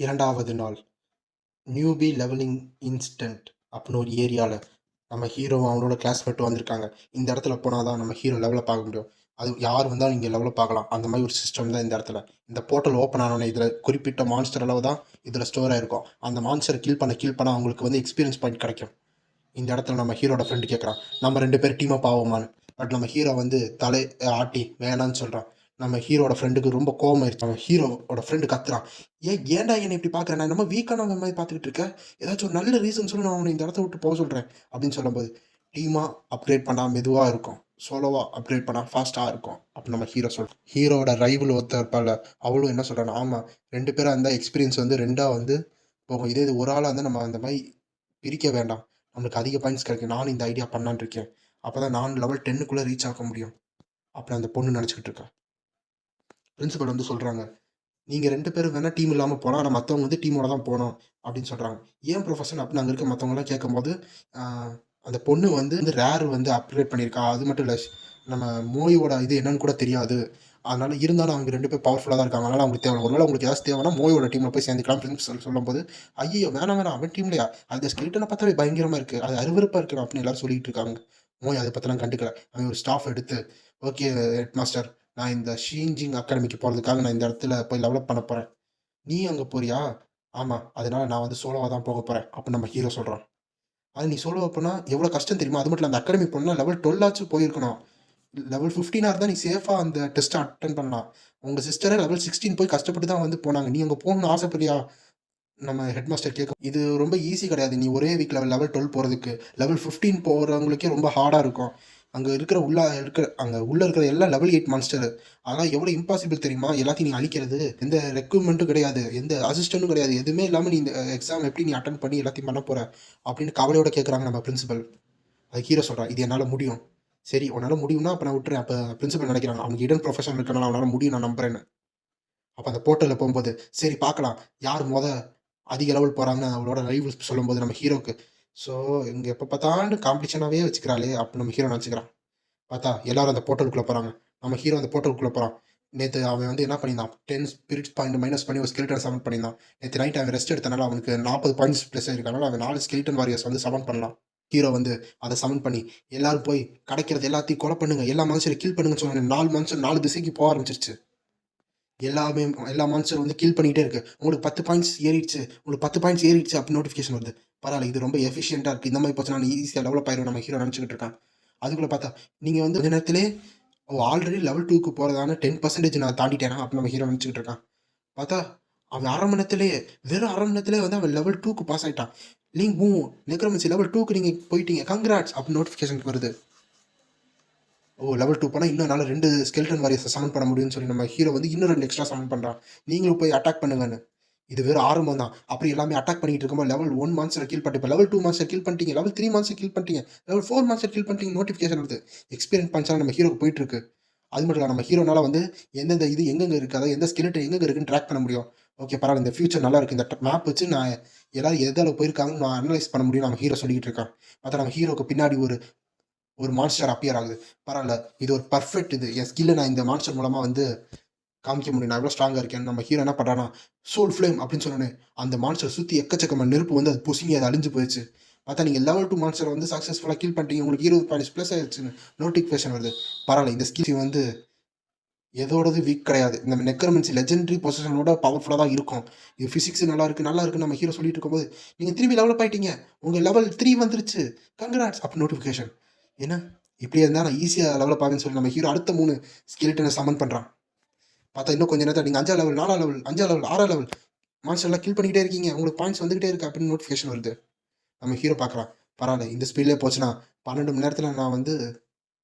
2வது நாள் newbie levelling instant அப்படின்னு ஒரு ஏரியாவில் நம்ம ஹீரோவும் அவனோட கிளாஸ்மேட்டும் வந்திருக்காங்க. இந்த இடத்துல போனால் தான் நம்ம ஹீரோ லெவலை பார்க்க முடியும். அது யார் வந்தாலும் இங்கே லெவலை பார்க்கலாம். அந்த மாதிரி ஒரு சிஸ்டம் தான் இந்த இடத்துல. இந்த போர்ட்டல் ஓப்பன் ஆனோடனே இதில் குறிப்பிட்ட மான்ஸ்டர் அளவு தான் இதில் ஸ்டோர் ஆயிருக்கும். அந்த மான்ஸ்டரை கில் பண்ண அவங்களுக்கு வந்து எக்ஸ்பீரியன்ஸ் பாயிண்ட் கிடைக்கும். இந்த இடத்துல நம்ம ஹீரோட ஃப்ரெண்டு கேட்குறான், நம்ம 2 பேர் டீமாக பாவோமான்னு. பட் நம்ம ஹீரோ வந்து தலை ஆட்டி வேணான்னு சொல்கிறான். நம்ம ஹீரோட ஃப்ரெண்டுக்கு ரொம்ப கோவம் ஆயிடுச்சு. நம்ம ஹீரோட ஃப்ரெண்டு கத்துறான், ஏன்டா என்னை இப்படி பார்க்குறேன், நான் நம்ம வீக்கான மாதிரி பார்த்துக்கிட்டு இருக்கேன், ஏதாச்சும் ஒரு நல்ல ரீசன் சொல்லி நான் அவனை இந்த இடத்த விட்டு போக சொல்கிறேன் அப்படின்னு சொல்லும்போது, டீமாக அப்கிரேட் பண்ணால் மெதுவாக இருக்கும், சோலோவாக அப்கிரேட் பண்ணால் ஃபாஸ்ட்டாக இருக்கும் அப்படின்னு நம்ம ஹீரோ சொல்கிறோம். ஹீரோட ரைவல் ஒருத்தர் இருப்பாள், அவளும் என்ன சொல்கிறான், ஆமாம் 2 பேராக இருந்தால் எக்ஸ்பீரியன்ஸ் வந்து 2ஆக வந்து போகும், இதே இது ஒரு ஆளாக இருந்தால் நம்ம அந்த மாதிரி பிரிக்க வேண்டாம், நம்மளுக்கு அதிக பாயிண்ட்ஸ் கிடைக்கும், நானும் இந்த ஐடியா பண்ணலான்னு இருக்கேன், அப்போ தான் நான் லெவல் 10க்குள்ளே ரீச் ஆக முடியும் அப்படின்னு அந்த பொண்ணு நினச்சிக்கிட்டு இருக்கேன். பிரின்சிபல் வந்து சொல்கிறாங்க, நீங்கள் 2 பேரும் வேணால் டீம் இல்லாமல் போகலாம், ஆனால் மற்றவங்க வந்து டீமோட தான் போகணும் அப்படின்னு சொல்கிறாங்க. ஏன் ப்ரொஃபஸர் அப்படின்னு அங்கே இருக்க மற்றவங்களாம் கேட்கும்போது, அந்த பொண்ணு வந்து ரேர் வந்து அப்கிரேட் பண்ணியிருக்கா, அது மட்டும் இல்லை நம்ம மோயோட இது என்னன்னு கூட தெரியாது, அதனால் இருந்தாலும் அவங்க 2 பேர் பவர்ஃபுல்லாக தான் இருக்காங்க, அதனால் அவங்களுக்கு தேவை, ஒருவேளை உங்களுக்கு ஏதாச்சும் தேவைன்னா மோயோட டீமில் போய் சேர்ந்துக்கலாம் பிரின்சிபல் சொல்லும்போது, ஐயோ வேணாம் அவன் டீம்லையா, அந்த ஸ்கெலிட்டனை பார்த்தாவே பயங்கரமாக இருக்குது, அது அருவருப்பாக இருக்குது அப்படின்னு எல்லாரும் சொல்லிட்டு இருக்காங்க. மோய் அதை பற்றிலாம் கண்டுக்கல. அவன் ஒரு ஸ்டாஃப் எடுத்து, ஓகே ஹெட் மாஸ்டர், நான் இந்த ஷீஞ்சிங் அகாடமிக்கு போகிறதுக்காக நான் இந்த இடத்துல போய் டெவலப் பண்ண போகிறேன், நீ அங்கே போறியா? ஆமாம், அதனால நான் வந்து சோலோவாக தான் போக போகிறேன் அப்படின்னு நம்ம ஹீரோ சொல்கிறான். அது நீ சோலோவாக போனால் எவ்வளோ கஷ்டம் தெரியுமா, அது மட்டும் இல்லை அந்த அகாடமி போனால் லெவல் 12 போயிருக்கணும், லெவல் 15 இருந்தால் நீ சேஃபாக அந்த டெஸ்ட்டை அட்டன் பண்ணலாம், உங்கள் சிஸ்டரே லெவல் 16 போய் கஷ்டப்பட்டு தான் வந்து போனாங்க, நீ அங்கே போகணும்னு ஆசைப்படியா? நம்ம ஹெட் மாஸ்டர் கேட்கும், இது ரொம்ப ஈஸி கிடையாது, நீ ஒரே வீக் லெவல் 12 போகிறதுக்கு, லெவல் 15 போகிறவங்களுக்கே ரொம்ப ஹார்டாக இருக்கும், அங்கே இருக்கிற உள்ளே இருக்கிற எல்லா லெவல் 8 மான்ஸ்டர், அதெல்லாம் எவ்வளோ இம்பாசிபிள் தெரியுமா, எல்லாத்தையும் நீ அழிக்கிறது, எந்த ரெக்யூப்மெண்ட்டும் கிடையாது, எந்த அசிஸ்டண்ட்டும் கிடையாது, எதுவுமே இல்லாமல் நீ இந்த எக்ஸாம் எப்படி நீ அட்டன் பண்ணி எல்லாத்தையும் பண்ண போகிற அப்படின்னு கவலையோட கேட்குறாங்க நம்ம பிரின்சிபல். அது ஹீரோ சொல்கிறான், இது என்னால் முடியும். சரி உன்னால் முடியும்னா அப்போ நான் விட்டுறேன். அப்போ பிரின்சிபல் நினைக்கிறாங்க, அவனுக்கு இடன் ப்ரொஃபஷன் இருக்கனால அவனால் முடியும், நான் நம்புறேன்னு. அப்போ அந்த போர்ட்டலில் போகும்போது, சரி பார்க்கலாம் யார் அதிக லெவல் போகிறாங்கன்னு அவளோட ரைவல்ஸ் சொல்லும்போது நம்ம ஹீரோக்கு, ஸோ இங்கே எப்போ பார்த்தாலும் காம்படிஷனாகவே வச்சுக்கிறாளே அப்படின்னு நம்ம ஹீரோ நினச்சிக்கிறான். பார்த்தா எல்லாரும் அந்த போர்ட்டலுக்குள்ளே போகிறாங்க. நம்ம ஹீரோ அந்த போர்ட்டலுக்குள்ளே போகிறான். நேற்று அவன் வந்து என்ன பண்ணியிருந்தான், 10 ஸ்பிரிட்ஸ் பாயிண்ட் மைனஸ் பண்ணி ஒரு ஸ்கெலிட்டன் சமன் பண்ணியிருந்தான். நேற்று நைட் அவன் ரெஸ்ட் எடுத்தனால அவனுக்கு 40 பாயிண்ட்ஸ் ப்ளஸ் ஆயிருக்கனால அவன் 4 ஸ்கெலிட்டன் வாரியர்ஸ் வந்து சமன் பண்ணலாம். ஹீரோ வந்து அதை சமன் பண்ணி எல்லாரும் போய் கிடைக்கிறது எல்லாத்தையும் கொலை பண்ணுங்க, எல்லா மனுஷரையும் கில் பண்ணுங்கன்னு சொன்னாங்க. 4 மனுஷன் 4 திசைக்கு போக ஆரம்பிச்சிருச்சு. எல்லா மான்ஸ்டர் வந்து கில் பண்ணிகிட்டே இருக்கு. உங்களுக்கு 10 பாயிண்ட்ஸ் ஏறிடுச்சு, உங்களுக்கு 10 பாயிண்ட்ஸ் ஏறிடுச்சு அப்படின்னு நோட்டிஃபிகேஷன் வருது. பரவாயில்ல, இது ரொம்ப எஃபிஷியண்டாக இருக்குது, இந்த மாதிரி போச்சுன்னா நான் ஈஸியாக டெவலப் ஆயிரும் நம்ம ஹீரோ நினச்சிக்கிட்டு இருக்கான். அதுக்குள்ளே பார்த்தா நீங்கள் வந்து கொஞ்ச நேரத்திலே ஆல்ரெடி லெவல் 2க்கு போகிறதான 10% நான் தாண்டிட்டேனா அப்படின்னு நம்ம ஹீரோ நினச்சிக்கிட்டு இருக்கான். பார்த்தா அவன் வெறும் அரை மணி நேரத்திலே வந்து அவன் லெவல் 2க்கு பாஸ் ஆகிட்டான். நீங்க நெக்ரோமன்சி லெவல் 2க்கு நீங்கள் போயிட்டீங்க, கங்க்ராட்ஸ் அப்படின்னு நோட்டிஃபிகேஷன் வருது. லெவல் 2 போனால் இன்னும் என்னால் 2 ஸ்கெலிட்டன் வாரியர்ஸை சமன் பண்ண முடியும்னு சொல்லி நம்ம ஹீரோ வந்து இன்னும் 2 எக்ஸ்ட்ரா சமன் பண்ணுறான். நீங்களும் போய் அட்டாக் பண்ணுங்கன்னு. இது வெறும் ஆரம்பம் தான். அப்படி எல்லாமே அட்டாக் பண்ணிட்டு இருக்கும்போது லெவல் 1 மான்ஸ்டர் கில் பண்ணிட்டு, லெவல் 2 மான்ஸ்டர் கில் பண்ணிட்டீங்க, லெவல் 3 மான்ஸ்டர் கில் பண்ணிட்டீங்க, லெவல் 4 மான்ஸ்டர் கில் பண்ணிட்டீங்க நோட்டிஃபிகேஷன் வருது. எக்ஸ்பீரியன்ஸ் பாயிண்ட்ஸாக நம்ம ஹீரோக்கு போயிட்டு இருக்கு. அது மட்டும் இல்லை நம்ம ஹீரோனால வந்து எந்தெந்த இது எங்கெங்கே இருக்குது, அதாவது எந்த ஸ்கெலிட்டன் எங்கெங்கே இருக்குன்னு ட்ராக் பண்ண முடியும். ஓகே பரவாயில்ல, இந்த ஃபியூச்சர் நல்லா இருக்குது, இந்த மேப் வச்சு நான் எல்லாரும் எதால் போயிருக்காங்கன்னு நான் அனலைஸ் பண்ண முடியும் நம்ம ஹீரோ சொல்லிக்கிட்டு இருக்கான். மற்ற நம்ம ஹீரோக்கு பின்னாடி ஒரு மான்ஸ்டர் அப்பியர் ஆகுது. பரவாயில்ல, இது ஒரு பர்ஃபெக்ட், இது என் ஸ்கில்லை நான் இந்த மான்ஸ்டர் மூலமாக வந்து காமிக்க முடியும், நான் எவ்வளோ ஸ்ட்ராங்காக இருக்கேன். நம்ம ஹீரோ என்ன பண்ணுறான்னா சோல் ஃப்ளேம் அப்படின்னு சொன்னோன்னே அந்த மான்ஸ்டர் சுற்றி எக்கச்சக்கமான நெருப்பு வந்து அது புசுங்கி அது அழிஞ்சு போயிடுச்சு. பார்த்தா நீங்கள் லெவல் 2 மான்ஸ்டர் வந்து சக்ஸஸ்ஃபுல்லாக கில் பண்ணிட்டீங்க, உங்களுக்கு 20 பாயிண்ட்ஸ் ப்ளஸ் ஆயிடுச்சுன்னு நோட்டிஃபிகேஷன் வருது. பரவாயில்ல, இந்த ஸ்கில் வந்து எதோடது வீக் கிடையாது, இந்த நெக்ரோமன்சி லெஜெண்டரி பொசிஷனோட பவர்ஃபுல்லாக தான் இருக்கும். இது ஃபிசிக்ஸ் நல்லா இருக்குன்னு நம்ம ஹீரோ சொல்லிட்டு இருக்கும்போது, நீங்கள் திரும்பி லெவலப் ஆகிட்டீங்க, உங்கள் லெவல் 3 வந்துருச்சு, கங்க்ராட்ஸ் அப்படி நோட்டிஃபிகேஷன். ஏன்னா இப்படியே இருந்தால் நான் ஈஸியாக லெவலப் ஆகுன்னு சொல்லி நம்ம ஹீரோ அடுத்த 3 ஸ்கெலிட்டனை சமன் பண்ணுறான். பார்த்தா இன்னும் கொஞ்சம் நேரத்தில் நீங்கள் 5ஆம் லெவல் 4ஆம் லெவல் 5ஆம் லெவல் 6ஆம் லெவல் மான்ஸ்டர்லாம் கில் பண்ணிக்கிட்டே இருக்கீங்க, உங்களுக்கு பாயிண்ட்ஸ் வந்துகிட்டே இருக்குது அப்படின்னு நோட்டிஃபிகேஷன் வருது. நம்ம ஹீரோ பார்க்குறான், பரவாயில்ல இந்த ஸ்பீட்லேயே போச்சுன்னா 12 மணி நேரத்தில் நான் வந்து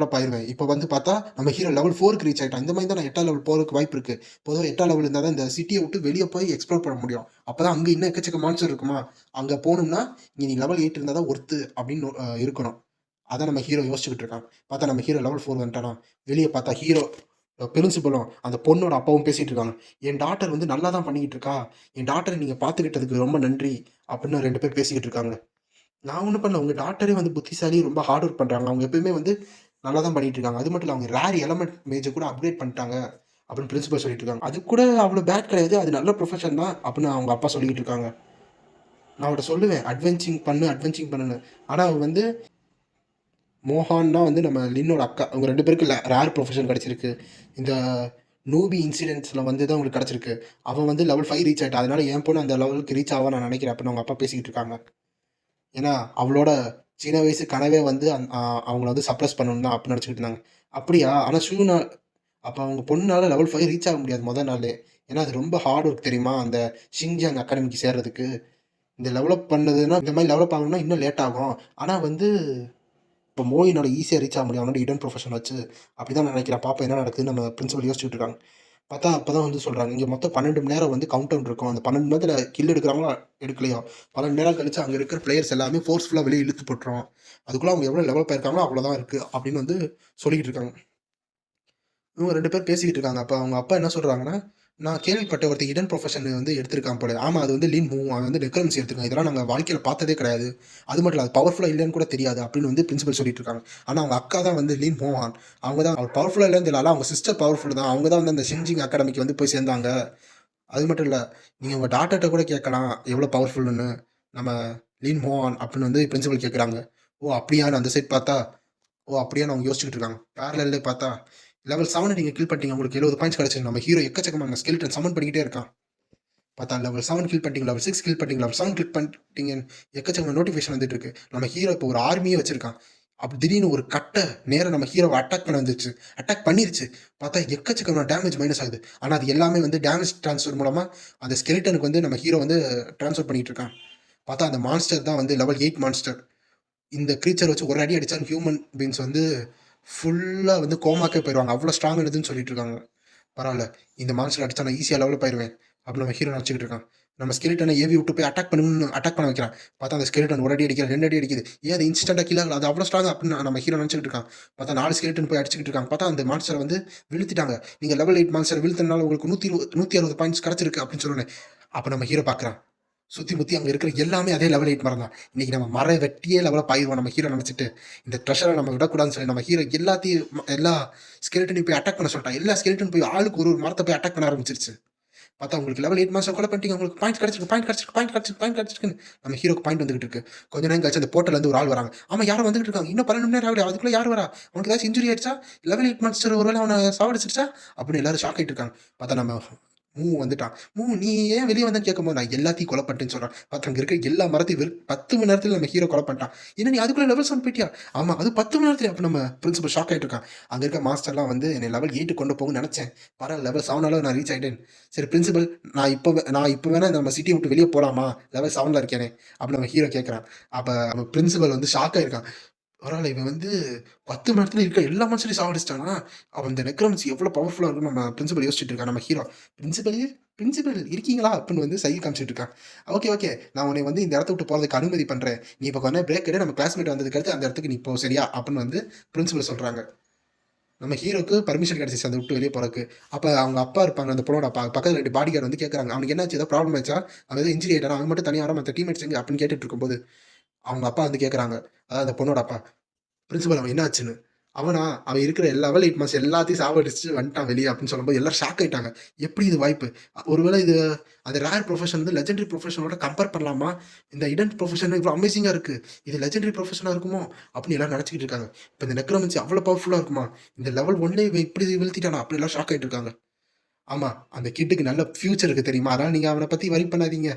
டெவலப் ஆயிடுவேன். இப்போ வந்து பார்த்தா நம்ம ஹீரோ லெவல் 4க்கு ரீச் ஆகிட்டான். இந்த மாதிரி தான் நான் 8ஆம் லெவல் போகிறதுக்கு வாய்ப்பு இருக்குது. பொதுவாக 8ஆம் லெவல் இருந்தால் தான் இந்த சிட்டியை விட்டு வெளியே போய் எக்ஸ்ப்ளோர் பண்ண முடியும். அப்போ தான் அங்கே இன்னும் எக்கச்சக்க மான்ஸ்டர் இருக்குமா, அங்கே போகணும்னா இங்கே நீ லெவல் 8 இருந்தால் தான் ஒர்த்து அப்படின்னு இருக்கணும். அதான் நம்ம ஹீரோ யோசிச்சுக்கிட்டு இருக்கான். பார்த்தா நம்ம ஹீரோ லெவல் 4 வந்துட்டானா. வெளியே பார்த்தா ஹீரோ பிரின்சிபலும் அந்த பொண்ணோட அப்பாவும் பேசிகிட்டு இருக்காங்க. என் டாட்டர் வந்து நல்லா தான் பண்ணிக்கிட்டு இருக்கா, என் டாட்டரை நீங்கள் பார்த்துக்கிட்டதுக்கு ரொம்ப நன்றி அப்படின்னு 2 பேர் பேசிக்கிட்டு இருக்காங்க. நான் ஒன்றும் பண்ணல, உங்கள் டாக்டரே வந்து புத்திசாலி, ரொம்ப ஹார்ட் ஒர்க் பண்ணுறாங்க, அவங்க எப்பயுமே வந்து நல்லா தான் பண்ணிகிட்டு இருக்காங்க. அது மட்டும் இல்லை அவங்க ரேர் எலமெண்ட் மேஜை கூட அப்கிரேட் பண்ணிட்டாங்க அப்படின்னு பிரின்சிபல் சொல்லிட்டு இருக்காங்க. அது கூட அவ்வளோ பேட் கிடையாது, அது நல்ல ப்ரொஃபஷன் தான் அப்படின்னு அவங்க அப்பா சொல்லிக்கிட்டு இருக்காங்க. நான் அவட்ட சொல்லுவேன் அட்வென்ச்சிங் பண்ணுன்னு. ஆனால் அவன் வந்து மோகான் தான் வந்து நம்ம லின்னோட அக்கா, அவங்க 2 பேருக்கு ரேர் ப்ரொஃபஷன் கிடச்சிருக்கு. இந்த நூபி இன்சிடென்ட்ஸில் வந்து தான் அவங்களுக்கு கிடச்சிருக்கு. அவன் வந்து லெவல் 5 ரீச் ஆகிட்டா, அதனால என் பொண்ணு அந்த லெவலுக்கு ரீச் ஆவா நான் நினைக்கிறேன் அப்படின்னு அவங்க அப்பா பேசிக்கிட்டு இருக்காங்க. ஏன்னா அவளோட சின்ன வயசு கனவே வந்து அவங்கள வந்து சப்ரஸ் பண்ணணும் தான் அப்படின்னு நினச்சிக்கிட்டு இருந்தாங்க. அப்படியா? ஆனால் அப்போ அவங்க பொண்ணால் லெவல் 5 ரீச் ஆக முடியாது மொதல் நாளே. ஏன்னா அது ரொம்ப ஹார்ட் ஒர்க் தெரியுமா, அந்த ஷிங்ஜியாங் அகாடமிக்கு சேர்றதுக்கு. இந்த டெவலப் பண்ணதுன்னா இந்த மாதிரி டெவலப் ஆகணும்னா இன்னும் லேட் ஆகும். ஆனால் வந்து இப்போ மோயினோட ஈஸியாக ரீச் ஆக முடியும் அவனோட இடன் ப்ரொஃபஷன் வச்சு. அப்படி தான் நினைக்கிறேன். பாப்பா என்ன நடக்குதுன்னு நம்ம பிரின்சிபல் யோசிச்சுட்டு இருக்காங்க. பார்த்தா அப்போ தான் வந்து சொல்கிறாங்க, இங்கே மொத்தம் 12 மணி நேரம் வந்து கவுண்ட் டவுன் இருக்கும். அந்த 12 மணி நேரத்தில் கில் எடுக்கிறாங்களோ எடுக்கலையோ 12 மணி நேரம் கழிச்சு அங்கே இருக்கிற பிளேயர்ஸ் எல்லாமே ஃபோர்ஸ்ஃபுல்லாக வெளியே இழுத்து போட்டுரும். அதுக்குள்ளே அவங்க எவ்வளோ லெவலப் ஆயிருக்காங்களோ அவ்வளோதான் இருக்குது அப்படின்னு வந்து சொல்லிக்கிட்டு இருக்காங்க. இவங்க 2 பேர் பேசிக்கிட்டு இருக்காங்க. அப்போ அவங்க அப்பா என்ன சொல்கிறாங்கன்னா, நான் கேள்விப்பட்ட ஒருத்தன் இடன் ப்ரொஃபஷன் வந்து எடுத்திருக்கான் போல. ஆமாம், அது வந்து லீன் மூவ், அவன் வந்து நெக்ரன்சி எடுத்திருக்கான். இதெல்லாம் நாங்கள் வாழ்க்கையில் பார்த்ததே கிடையாது. அது மட்டும் இல்லை, அது பவர்ஃபுல்லாக இல்லைன்னு கூட தெரியாது அப்படின்னு வந்து பிரின்சிபல் சொல்லிட்டு இருக்காங்க. ஆனால் அவங்க அக்கா தான் வந்து லீன் மோவான். அவங்க தான் அவர் பவர்ஃபுல்லாக இல்லைன்னு தெரியல, அவங்க சிஸ்டர் பவர்ஃபுல் தான். அவங்க தான் வந்து அந்த ஷின்ஜிங் அகாடமிக்கு வந்து போய் சேர்ந்தாங்க. அது மட்டும் இல்லை, நீங்கள் உங்கள் டாக்டர்கிட்ட கூட கேட்கலாம் எவ்வளோ பவர்ஃபுல்லுன்னு. நம்ம லீன் மோவான் அப்படின்னு வந்து பிரின்சிபல் கேட்குறாங்க. ஓ அப்படியான்னு அந்த சைட் பார்த்தா, ஓ அப்படியான்னு அவங்க யோசிச்சுட்டு இருக்காங்க. பேரலே பார்த்தா லெவல் 7 நீங்கள் கில் பண்ணிட்டீங்க, உங்களுக்கு 70 பாயிண்ட்ஸ் கிடச்சி. நம்ம ஹீரோ எக்கச்சக்கமான ஸ்கெலிட்டன் சமன் பண்ணிக்கிட்டே இருக்கான். பார்த்தா லெவல் 7 கில் பண்ணிட்டீங்க, லெவல் 6 கில் பண்ணிட்டீங்க, லெவல் 7 கில் பண்ணிட்டீங்க, எக்கச்சக்கமான நோட்டிஃபிகேஷன் வந்துட்டு இருக்கு. நம்ம ஹீரோ இப்போ ஒரு ஆர்மியே வச்சிருக்கான். அப்படி திடீர்னு ஒரு நேரம் நம்ம ஹீரோவை அட்டாக் பண்ண வந்துருச்சு. அட்டாக் பண்ணிருச்சு. பார்த்தா எக்கச்சக்கமான டேமேஜ் மைனஸ் ஆகுது. ஆனால் அது எல்லாமே வந்து டேமேஜ் ட்ரான்ஸ்ஃபர் மூலமாக அந்த ஸ்கெலிட்டனுக்கு வந்து நம்ம ஹீரோ வந்து ட்ரான்ஸ்ஃபர் பண்ணிட்டு இருக்கான். பார்த்தா அந்த மான்ஸ்டர் தான் வந்து லெவல் 8 மான்ஸ்டர். இந்த க்ரீச்சர் வச்சு ஒரு அடி அடித்தா ஹியூமன் பீன்ஸ் வந்து ஃபுல்லாக வந்து கோமாக்கே போயிடுவாங்க. அவ்வளோ ஸ்ட்ராங் எடுதுன்னு சொல்லிட்டு இருக்காங்க. பரவாயில்ல, இந்த மான்ஸ்டர் அடித்தா நான் ஈஸியாக லெவலில் போயிடுவேன் அப்படின்னு நம்ம ஹீரோ நினச்சிக்கிட்டு இருக்கான். நம்ம ஸ்கெலிட்டனை ஏவி விட்டு போய் அட்டாக் பண்ண வைக்கிறான். பார்த்தா அந்த ஸ்கெலிட்டன் ஒரு அடி அடிக்கிறது, 2 அடி அடிக்குது. ஏன் அது இன்ஸ்டன்ட்டாக கில் ஆகல, அது அவ்வளோ ஸ்ட்ராங் அப்படின்னு நம்ம ஹீரோ நினச்சிக்கிட்டு இருக்கான். பார்த்தா 4 ஸ்கெலிட்டன் போய் அடிச்சுக்கிட்டு இருக்காங்க. பார்த்தா அந்த மான்ஸ்டரை வந்து வீழ்த்திட்டாங்க. நீங்கள் லெவல் 8 மான்ஸ்டர் வீழ்த்தினால உங்களுக்கு 160 பாயிண்ட்ஸ் கிடச்சிருக்கு அப்படின்னு சொன்னேன். அப்போ நம்ம ஹீரோ பார்க்குறான், சுற்றி முற்றி அங்கே இருக்கிற எல்லாமே அதே லெவல் 8 மரம் தான். இன்றைக்கி நம்ம மரம் வெட்டியே லெவலப் ஆயிடுவோம் நம்ம ஹீரோ நினச்சிட்டு. இந்த ட்ரெஷரை நம்ம விடக்கூடாதுன்னு சொல்லி நம்ம ஹீரோ எல்லா ஸ்கெலிட்டனையும் போய் அட்டாக் பண்ண சொல்லிட்டான். எல்லா ஸ்கெலிட்டன் போய் ஆளுக்கு ஒரு மரத்தை போய் அட்டாக் பண்ண ஆரம்பிச்சிருச்சு. பார்த்தா உங்களுக்கு லெவல் 8 மாதம் கொலை பண்ணிட்டீங்க, உங்களுக்கு பாயிண்ட் கிடச்சிருக்குன்னு நம்ம ஹீரோக்கு பாயிண்ட் வந்துகிட்டு இருக்கு. கொஞ்ச நேரம் கழிச்சு அந்த போர்ட்டலேருந்து ஒரு ஆள் வராங்க. ஆமாம், யாரும் வந்துகிட்டு இருக்காங்க. இன்னும் 12 மணி நேரம் ஆகுது, அதுக்குள்ளே யார் வரா? அவனுக்கு ஏதாச்சும் இன்ஜுரி ஆயிடுச்சா? லெவல் 8 மாஸ்டர் ஒருவேளை அவனை சாவடிச்சிருச்சா அப்படின்னு எல்லாரும் ஷாக் ஆகிட்டு இருக்காங்க. பார்த்தா நம்ம வந்துட்டான். நீ ஏன் வெளியே வந்தேன்னு கேட்கும்போது நான் எல்லாத்தையும் கொலை பண்ணிட்டேன்னு சொல்கிறேன். பார்த்து அங்கே இருக்க எல்லா மரத்தையும் 10 மணி நேரத்தில் நம்ம ஹீரோ கொலை பண்ணிட்டான். என்ன நீ அதுக்குள்ளே லெவல் 7 போயிட்டியா? ஆமாம், அது 10 மணி நேரத்தில். அப்போ நம்ம பிரின்சிபல் ஷாக் ஆகிட்டு இருக்கான். அங்கே இருக்க மாஸ்டர்லாம் வந்து என்னை லெவல் 8 கொண்டு போகும்னு நினச்சேன். பரவாயில்ல, லெவல் 7 நான் ரீச் ஆகிட்டேன். சரி பிரின்சிபல், நான் இப்போ வேணா நம்ம சிட்டியை விட்டு வெளியே போகலாமா? லெவல் 7 இருக்கேனே அப்படின்னு நம்ம ஹீரோ கேட்குறான். அப்போ நம்ம பிரின்சிபல் வந்து ஷாக் ஆகிருக்கான். பரவாயில்ல, இவன் வந்து 10 மணி நேரத்தில் இருக்க எல்லா மனுஷனையும் சாவடிச்சிட்டானா? அவன் இந்த நெக்ரோமன்சி எவ்வளோ பவர்ஃபுல்லாக இருக்கும் நம்ம பிரின்சிபல் யோசிச்சுட்டு இருக்கான். நம்ம ஹீரோ பிரின்சிபல் இருக்கீங்களா அப்படின்னு வந்து சைகை காமிச்சிட்டு இருக்கான். ஓகே, நான் உன்னை வந்து இந்த இடத்த விட்டு போகிறதுக்கு அனுமதி பண்ணுறேன். நீ இப்போ கொஞ்சம் பிரேக் எடு, நம்ம கிளாஸ்மேட் வந்ததுக்கு அடுத்து அந்த இடத்துக்கு நீ போ, சரியா அப்படின்னு வந்து பிரின்சிபல் சொல்கிறாங்க. நம்ம ஹீரோக்கு பர்மிஷன் கிடச்சிச்சு அந்த விட்டு வெளியே போகிறக்கு. அப்போ அவங்க அப்பா இருப்பாங்க, அந்த பொண்ணோட பக்கத்தில் 2 பாடி கார்டு வந்து கேட்குறாங்க, அவனுக்கு என்னாச்சு, ஏதோ ப்ராப்ளம் ஆச்சா, அவன் எதாவது இன்ஜுரி ஆகிட்டானா, அவன் மட்டும் தனியாக மற்ற டீம்மேட்ஸ் எங்கே அப்படின்னு கேட்டுட்டு இருக்கும்போது அவங்க அப்பா வந்து கேட்குறாங்க, அதாவது அந்த பொண்ணோட அப்பா, பிரின்சிபல் அவன் என்ன ஆச்சுன்னு. அவன் இருக்கிற லெவல் 8 மாதம் எல்லாத்தையும் சாவடிச்சு வந்துட்டான் வெளியே அப்படின்னு சொல்லும்போது எல்லாரும் ஷாக் ஆகிட்டாங்க. எப்படி இது வாய்ப்பு? ஒருவேளை இது அந்த ரேர் ப்ரொஃபஷன் வந்து லெஜெண்டரி ப்ரொஃபஷனோட கம்பேர் பண்ணலாமா? இந்த இடன் ப்ரொஃபஷன் இவ்வளோ அமேசிங்காக இருக்குது, இது லெஜெண்டரி ப்ரொஃபஷனாக இருக்குமோ அப்படின்னு எல்லாரும் நினச்சிக்கிட்டு இருக்காங்க. இப்போ இந்த நெக்ரோமன்சி அவ்வளோ பவர்ஃபுல்லாக இருக்குமா? இந்த லெவல் 1 இப்படி வீழ்த்திட்டானா அப்படி எல்லாம் ஷாக் ஆகிட்டு இருக்காங்க. ஆமாம், அந்த கிட்டுக்கு நல்ல ஃபியூச்சர் இருக்குது தெரியுமா, அதனால் நீங்கள் அவனை பற்றி வரி பண்ணாதீங்க.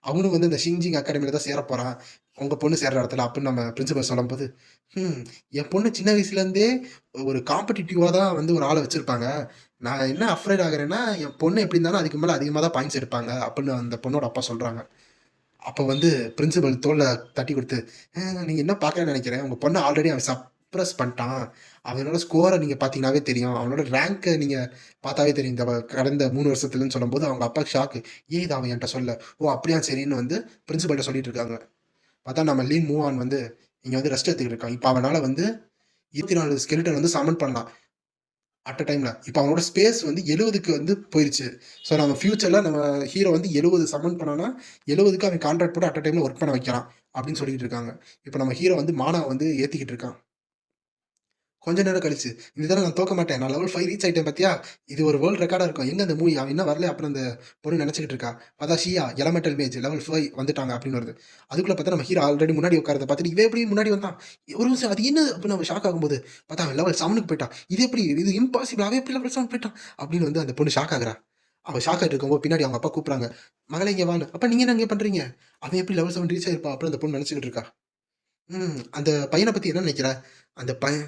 அவனும் வந்து இந்த ஷிங்ஜிங் அகாடமியில் தான் சேர போகிறான், உங்கள் பொண்ணு சேர்ற இடத்துல அப்படின்னு நம்ம பிரின்சிபல் சொல்லும்போது, என் பொண்ணு சின்ன வயசுலேருந்தே ஒரு காம்படிட்டிவாக தான் வந்து ஒரு ஆளை வச்சுருப்பாங்க. நான் என்ன அஃப்ரைட் ஆகிறேன்னா, என் பொண்ணு எப்படி இருந்தாலும் அதுக்கு மேலே அதிகமாக தான் பாயிண்ட்ஸ் எடுப்பாங்க அப்படின்னு அந்த பொண்ணோட அப்பா சொல்கிறாங்க. அப்போ வந்து பிரின்சிபல் தோளில் தட்டி கொடுத்து, நீங்கள் என்ன பார்க்கலன்னு நினைக்கிறேன், உங்கள் பொண்ணை ஆல்ரெடி அவன் சப்ரஸ் பண்ணிட்டான். அவனோட ஸ்கோரை நீங்கள் பார்த்தீங்கன்னாவே தெரியும், அவனோட ரேங்க்கை நீங்கள் பார்த்தாவே தெரியும் இந்த கடந்த 3 வருஷத்துலன்னு சொல்லும்போது அவங்க அப்பாவுக்கு ஷாக்கு. ஏன் இது அவன் என்கிட்ட சொல்ல? ஓ அப்படியா, சரின்னு வந்து பிரின்சிபல்கிட்ட சொல்லிட்டு இருக்காங்க. பார்த்தா நம்ம லீன் மூவ் ஆன் வந்து இங்கே வந்து ரெஸ்ட் எடுத்துக்கிட்டு இருக்கான். இப்போ அவனால் வந்து 24 ஸ்கெலிட்டன் வந்து சமன் பண்ணலாம் அட் அ டைமில். இப்போ அவனோட ஸ்பேஸ் வந்து 70க்கு வந்து போயிடுச்சு. ஸோ நம்ம ஃபியூச்சரில் நம்ம ஹீரோ வந்து 70 சமன் பண்ணோன்னா 70க்கு அவன் கான்ட்ராக்ட் போட்டு அட் அ டைமில் ஒர்க் பண்ண வைக்கிறான் அப்படின்னு சொல்லிட்டு இருக்காங்க. இப்போ நம்ம ஹீரோ வந்து மானா வந்து ஏற்றிக்கிட்டு இருக்கான். கொஞ்ச நேரம் கழிச்சு, இந்த தடவ நான் தோக்க மாட்டேன். நான் லெவல் 5 ரீச் ஆயிட்டேன் பாத்தியா? இது ஒரு வேர்ல்ட் ரெக்கார்டா இருக்கும். எங்க அந்த மூவி? அவன் இன்னும் வரல அப்புறம் அந்த பொண்ணு நெனச்சுக்கிட்டு இருக்கா. பார்த்தா ஷியா எலமெண்டல் மேஜ் லெவல் 5 வந்துட்டாங்க அப்படின்னு வருது. அதுக்குள்ள பார்த்தா நம்ம ஹீரோ ஆல்ரெடி முன்னாடி உட்கார்றத பார்த்துட்டு, இவன் எப்படி முன்னாடி வந்தான்? ஒரு நிமிஷம் அது என்னது? அப்படின்னு அவன் ஷாக் ஆகும்போது, பார்த்தா அவன் லெவல் 7க்கு போய்ட்டான். இது எப்படி? இது இம்பாசிபிள். அவன் எப்படி லெவல் 7 போய்ட்டான்? அப்படின்னு வந்து அந்த பொண்ணு ஷாக் ஆகுறா. அவ ஷாக் ஆயிட்டு இருக்கும்போது பின்னாடி அவங்க அப்பா கூப்பிடுறாங்க. மகளே இங்க வான்னு. அப்பா நீங்க என்ன இங்க பண்றீங்க? அவன் எப்படி லெவல் 7 ரீச் ஆயிருப்பான்? அப்படின்னு அந்த பொண்ணு நெனச்சுக்கிட்டு இருக்கா. அந்த பையன பத்தி என்ன நெனைக்கிற? அந்த பையன்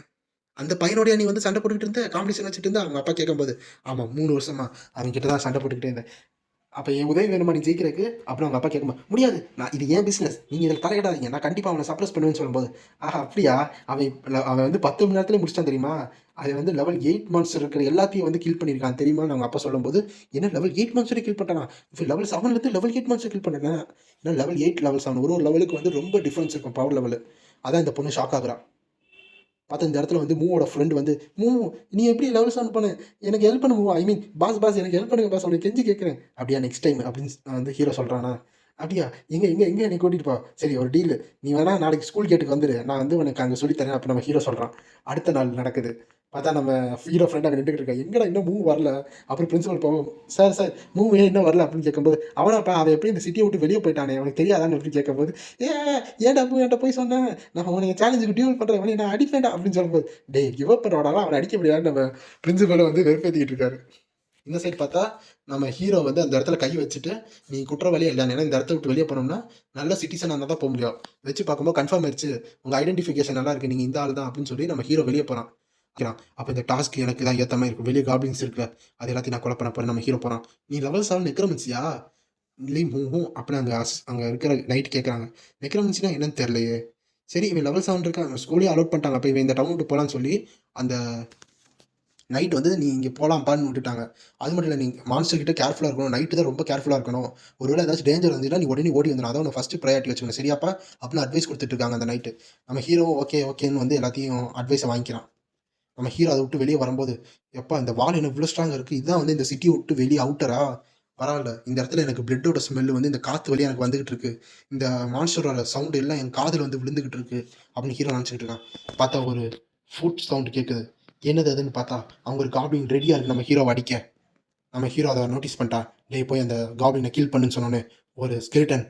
அந்த பையனோடயா நீ வந்து சண்டை போட்டுக்கிட்டு இருந்த? காம்படிஷன் வச்சுட்டு இருந்த? அவங்க அப்பா கேட்கும்போது, ஆமா 3 வருஷமா அவன் கிட்ட தான் சண்டை போட்டுக்கிட்டே இருந்தேன். அப்ப என் உதவி வேணுமா நீ ஜெயிக்கிறதுக்கு? அப்புறம் அவங்க அப்பா கேட்கும்போது, முடியாது. இது என் பிசினஸ். நீங்க இதில தலையிடாதீங்க. நான் கண்டிப்பா அவன சப்ரஸ் பண்ணுவேன்னு சொல்லும்போது, ஆஹா அப்படியா? அவன் வந்து 10 மணி நேரத்திலே முடிச்சுட்டான் தெரியுமா? அவன் வந்து லெவல் 8 மான்ஸ்டர் இருக்கிற எல்லாத்தையும் வந்து கில் பண்ணியிருக்கான் தெரியுமான்னு அவங்க அப்பா சொல்லும்போது, என்ன லெவல் 8 மான்ஸ்டரே கில் பண்ணிட்டானா? இப்ப லெவல் 7லேருந்து லெவல் 8 மான்ஸ்டர் கில் பண்ணேனா? ஏன்னா லெவல் 8, லெவல் 7 ஒரு லெவலுக்கு வந்து ரொம்ப டிஃபரன்ஸ் இருக்கும் பவர் லெவலு. அதான் இந்த பொண்ணு ஷாக் ஆகுறா. பார்த்தா இந்த இடத்துல வந்து மூவோட ஃப்ரெண்ட் வந்து, "மூ நீ எப்படி லெவல் 7 பண்ண? எனக்கு ஹெல்ப் பண்ணு மூ. ஐ மீன் பாஸ் எனக்கு ஹெல்ப் பண்ணுங்க பாஸ். உனக்கு கெஞ்சி கேட்கிறேன்." "அப்படியா நெக்ஸ்ட் டைம்" அப்படின்னு வந்து ஹீரோ சொல்றானா? "அப்படியா? எங்க எங்க எங்க என்னைய கூட்டிட்டு போ." "சரி ஒரு டீலு. நீ வேணா நாளைக்கு ஸ்கூல் கேட்டுக்கு வந்துரு. நான் வந்து உனக்கு அங்க சொல்லி தரேன்." அப்ப நம்ம ஹீரோ சொல்றான். அடுத்த நாள் நடக்குது. பார்த்தா நம்ம ஹீரோ ஃப்ரெண்ட் அங்க நின்னுகிட்டு இருக்கான். "எங்கடா இன்னும் மூவ் வரல?" அப்புறம் பிரின்சிபல் போவும், "சார் மூவ் ஏன் இன்னும் வரல?" அப்படின்னு கேட்கும்போது, "அவனாப்பா அவன் எப்படியும் இந்த சிட்டிய விட்டு வெளிய போய்ட்டானே. உனக்கு தெரியாதான்னு?" அப்படின்னு கேட்கும்போது, "ஏ ஏன்டா மூவ் என்ட்ட போய் சொன்ன? நான் உன்னைய சேலஞ்சுக்கு டியூல் பண்றேன். உன்னைய நான் அடிப்பேன்டா." அப்படின்னு சொல்லும்போது, "டேய் கிவ் அப் பண்ணுவாடாலாம் அவன அடிக்க முடியாதுன்னு" நம்ம பிரின்சிபல வந்து வெறுப்பேத்திக்கிட்டு இருக்காரு. இந்த சைடு பார்த்தா, நம்ம ஹீரோ வந்து அந்த இடத்துல கை வச்சுட்டு, "நீ குற்றவாளியே இல்ல. ஏன்னா இந்த இடத்த விட்டு வெளிய போனோம்னா, நல்ல சிட்டிசனா இருந்தா தான் போ முடியும்." வச்சு பார்க்கும்போது கன்ஃபார்ம் ஆயிருச்சு. "உங்க ஐடென்டிஃபிகேஷன் நல்லா இருக்கு. நீங்க இந்த ஆள் தான்." அப்படின்னு சொல்லி நம்ம ஹீரோ வெளிய போறான். அப்ப இந்த டாஸ்க் எனக்கு தான் ஏத்த மாரி இருக்கும். வெளிய காப்ளின்ஸ் இருக்குல்ல, அது எல்லாத்தையும் நான் கொலை பண்ண போறேன். நம்ம ஹீரோ போறான். "நீ லெவல் 7 நெக்ரோமன்சியா?" இல்லையும் அப்படின்னு அங்க இருக்கிற நைட் கேட்குறாங்க. நெக்ரோமன்சினா என்னன்னு தெரியலையே. சரி இவன் லெவல் 7 இருக்கான். ஸ்கூலே அலோட் பண்ணிட்டாங்க. அப்ப இவன் இந்த டவுன் விட்டு போலான்னு சொல்லி, அந்த நைட் வந்து நீ இங்க போலாம்ப்பான்னு விட்டுட்டாங்க. அது மட்டும் இல்ல, நீ மான்ஸ்டர் கிட்ட கேர்ஃபுல்லா இருக்கணும். நைட்டு தான் ரொம்ப கேர்ஃபுல்லா இருக்கணும். ஒருவேள ஏதாச்சும் டேஞ்சர் இருந்துச்சுன்னா, நீ உடனே ஓடி வந்துரணும். அதான் உனக்கு ஃபர்ஸ்ட் பிரையாரிட்டி வச்சுக்கணும். சரியாப்பா? அப்படின்னு அட்வைஸ் குடுத்துட்டு இருக்காங்க அந்த நைட்டு. நம்ம ஹீரோவும் ஓகேன்னு வந்து எல்லாத்தையும் அட்வைஸ வாங்கிக்கிறான். நம்ம ஹீரோ அத விட்டு வெளிய வரும்போது, "எப்பா இந்த வால் என்ன இவ்ளோ ஸ்ட்ராங்கா இருக்கு. இதுதான் வந்து இந்த சிட்டிய விட்டு வெளிய அவுட்டரா? பரவால்ல. இந்த இடத்துல எனக்கு பிளட்டோட ஸ்மெல் வந்து இந்த காத்து வழியா எனக்கு வந்துகிட்டு இருக்கு. இந்த மான்ஸ்டரோட சவுண்ட் எல்லாம் என் காதுல வந்து விழுந்துகிட்டு இருக்கு." அப்படின்னு ஹீரோ நெனச்சுக்கிட்டு இருக்கான். பார்த்தா ஒரு ஃபுட் சவுண்ட் கேட்குது. என்னது அதுன்னு பார்த்தா, அங்க ஒரு காப்ளின் ரெடியா இருக்கு நம்ம ஹீரோவ அடிக்க. நம்ம ஹீரோ அத நோட்டீஸ் பண்ணிட்டான். "டேய் போய் அந்த காப்ளின கில் பண்ணுன்னு" சொன்னோனே, ஒரு ஸ்கெலிட்டன்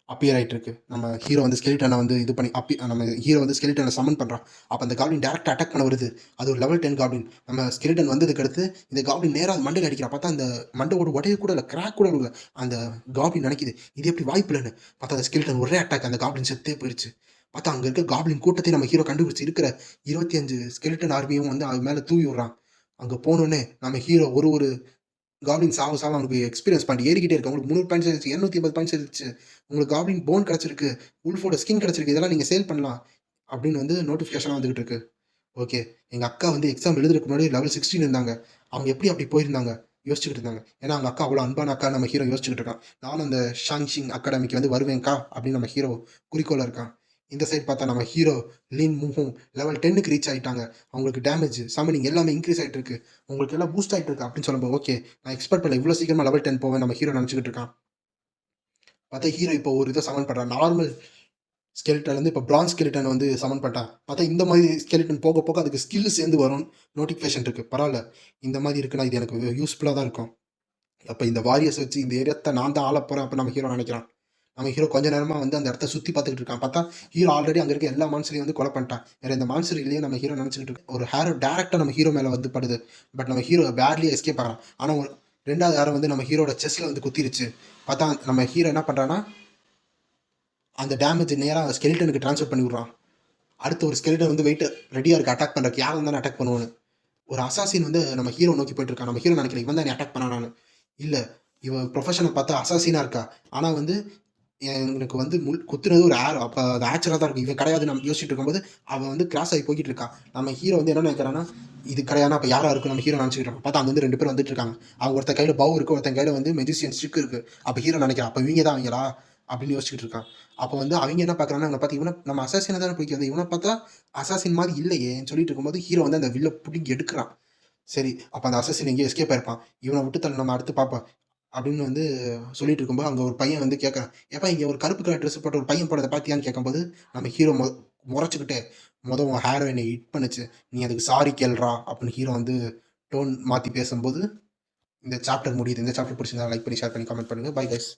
அப்பியர் ஆயிட்டு இருக்கு. நம்ம ஹீரோ வந்து ஸ்கெலிட்டன வந்து இது பண்ணி நம்ம ஹீரோ வந்து ஸ்கெலிட்டன சம்மன் பண்றான். அப்ப அந்த காப்ளின் டைரக்ட்டா அட்டாக் பண்ண வருது. அது ஒரு லெவல் 10 காப்ளின். நம்ம ஸ்கெலிட்டன் வந்ததுக்கு அடுத்து இந்த காப்ளின் நேரா அது மண்டையில அடிக்கிறான். பார்த்தா அந்த மண்டை ஓடு உடைய கூட இல்ல. கிராக் கூட விழல. அந்த காப்ளின் நெனைக்குது, இது எப்படி வாய்ப்பில்லன்னு. பார்த்தா அந்த ஸ்கெலிட்டன் ஒரே அட்டாக் அந்த காப்ளின் செத்தே போயிருச்சு. பார்த்தா அங்க இருக்க காப்ளின் கூட்டத்தையும் நம்ம ஹீரோ கண்டுபிடிச்சு இருக்கிற 25 ஸ்கெலிட்டன் ஆர்மியும் வந்து அது மேல தூவி விடுறான். அங்க போனோனே நம்ம ஹீரோ ஒரு ஒரு காப்ளின் சாவ சாவ அவனுக்கு எக்ஸ்பீரியன்ஸ் பாயிண்ட் ஏறிக்கிட்டே இருக்கு. உங்களுக்கு 300 பாயிண்ட்ஸ் ஆயிருச்சு, 250 பாயிண்ட்ஸ் ஆயிருச்சு. உங்களுக்கு காப்ளின் போன் கிடைச்சிருக்கு. வுல்ஃபோட ஸ்கின் கிடைச்சிருக்கு. இதெல்லாம் நீங்க சேல் பண்ணலாம். அப்படின்னு வந்து நோட்டிஃபிகேஷனா வந்துகிட்டு இருக்கு. ஓகே. எங்க அக்கா வந்து எக்ஸாம் எழுதுறதுக்கு முன்னாடி லெவல் 16 இருந்தாங்க. அவங்க எப்படி அப்படி போயிருந்தாங்க? யோசிச்சுக்கிட்டு இருந்தாங்க. ஏன்னா அவங்க அக்கா அவ்வளோ அன்பான அக்கா நம்ம ஹீரோ யோசிச்சுக்கிட்டு இருக்கான். நானும் அந்த ஷாங்ஷிங் அகாடமிக்கு வந்து வருவேன்க்கா அப்படின்னு நம்ம ஹீரோ குறிக்கோளா இருக்கான். இந்த சைடு பார்த்தா நம்ம ஹீரோ லின் முஹும் லெவல் 10க்கு ரீச் ஆயிட்டாங்க. அவங்களுக்கு டேமேஜ், சம்மனிங் எல்லாமே இன்கிரீஸ் ஆயிட்டு இருக்கு. உங்களுக்கு எல்லாம் பூஸ்ட் ஆயிட்டு இருக்கு அப்படின்னு சொல்லும்போது, ஓகே நான் எக்ஸ்பெக்ட் பண்ணல இவ்வளோ சீக்கிரமா லெவல் 10 போவேன் நம்ம ஹீரோ நினைச்சுக்கிட்டு இருக்கான். பார்த்தா ஹீரோ இப்போ ஒரு இத சமன் பண்றான். நார்மல் ஸ்கெலிட்டன்லேருந்து இப்போ பிரான்ஸ் ஸ்கெலிட்டன் வந்து சமன் பண்ணிட்டான். பார்த்தா இந்த மாதிரி ஸ்கெலிட்டன் போக போக அதுக்கு ஸ்கில் சேர்ந்து வரும் நோட்டிஃபிகேஷன் இருக்கு. பரவால்ல. இந்த மாதிரி இருக்குன்னா இது எனக்கு யூஸ்ஃபுல்லா தான் இருக்கும். அப்ப இந்த வாரியர்ஸ் வச்சு இந்த ஏரியாத்த நான் தான் ஆளப் போறேன் அப்படின்னு நம்ம ஹீரோ நினைக்கிறான். நம்ம ஹீரோ கொஞ்ச நேரமா வந்து அந்த இடத்த சுத்தி பார்த்துக்கிட்டு இருக்கான். பார்த்தா ஹீரோ ஆல்ரெடி அங்க இருக்க எல்லா மான்ஸ்டரையும் வந்து கொலை பண்ணிட்டான். வேற இந்த மான்ஸ்டர் இல்லையே நம்ம ஹீரோ நினைச்சுக்கிட்டு இருக்கு. ஒரு ஹேரோ டைரக்ட்டா நம்ம ஹீரோ மேல வந்து படுது. பட் நம்ம ஹீரோ பேர்லி எஸ்கேப் ஆகுறான். ஆனா ஒரு 2வது ஹேரோ வந்து நம்ம ஹீரோட செஸ்ட்ல வந்து குத்திருச்சு. பார்த்தா நம்ம ஹீரோ என்ன பண்றான்னா, அந்த டேமேஜ் நேரா ஸ்கெலிட்டனுக்கு ட்ரான்ஸ்ஃபர் பண்ணி விடுறான். அடுத்து ஒரு ஸ்கெலிட்டன் வந்து வெயிட் ரெடியா இருக்கு அட்டாக் பண்றதுக்கு. யார் வந்தாலும் அட்டாக் பண்ணுவான்னு. ஒரு அசாசின் வந்து நம்ம ஹீரோ நோக்கி போயிட்டு இருக்கான். நம்ம ஹீரோ நினைக்கிறேன் இவன் தான் என்னை அட்டாக் பண்ணானான்னு. இல்ல. இவ ப்ரொஃபஷன பார்த்தா அசாசினா இருக்கா. ஆனா வந்து எனக்கு வந்து குத்துனது ஒரு ஆரோ. அப்ப அது ஆக்சுவலா தான் இருக்கு. இவன் கிடையாதுன்னு நம்ம யோசிச்சுட்டு இருக்கும்போது, அவன் வந்து கிராஸ் ஆகி போய்க்கிட்டு இருக்கான். நம்ம ஹீரோ வந்து என்ன நினைக்கிறான்னா, இது கிடையாதுன்னா அப்ப யாரா இருக்கும் நம்ம ஹீரோ நினைச்சுக்கிட்டு இருக்கான். பார்த்தா அங்க வந்து 2 பேர் வந்துட்டு இருக்காங்க. அவங்க ஒருத்தன் கையில பவ் இருக்கு. ஒருத்தன் கையில வந்து மெஜிஷியன் ஸ்டிக் இருக்கு. அப்ப ஹீரோ நினைக்கிறான். அப்ப இவங்க தான் அவங்களா? அப்படின்னு யோசிச்சுட்டு இருக்கான். அப்ப வந்து அவங்க என்ன பார்க்குறாங்கன்னா, இவன பார்த்து இவன நம்ம அசாசின தானே பிடிக்கும். இவன பார்த்தா அசாசின் மாரி இல்லையேன்னு சொல்லிட்டு இருக்கும்போது, ஹீரோ வந்து அந்த வில்ல புடுங்கி எடுக்குறான். சரி, அப்ப அந்த அசசின் எங்கேயோ எஸ்கேப் ஆயிருப்பான். இவன விட்டு தள்ளு நம்ம அடுத்து பார்ப்போம். அப்படின்னு வந்து சொல்லிட்டு இருக்கும்போது, அங்க ஒரு பையன் வந்து கேட்கறான். "ஏப்பா இங்க ஒரு கருப்பு கலர் ட்ரெஸ் போட்ட ஒரு பையன் போனத பார்த்தியான்னு?" கேட்கும்போது, நம்ம ஹீரோ முறைச்சிக்கிட்டே உன் ஹீரோயினை ஹிட் பண்ணுச்சு, நீ அதுக்கு சாரி கேள்றா அப்படின்னு ஹீரோ வந்து டோன் மாற்றி பேசும்போது இந்த சாப்டர் முடியுது. இந்த சாப்டர் பிடிச்சிருந்தா லைக் பண்ணி, ஷேர் பண்ணி, கமெண்ட் பண்ணுங்கள். Bye guys.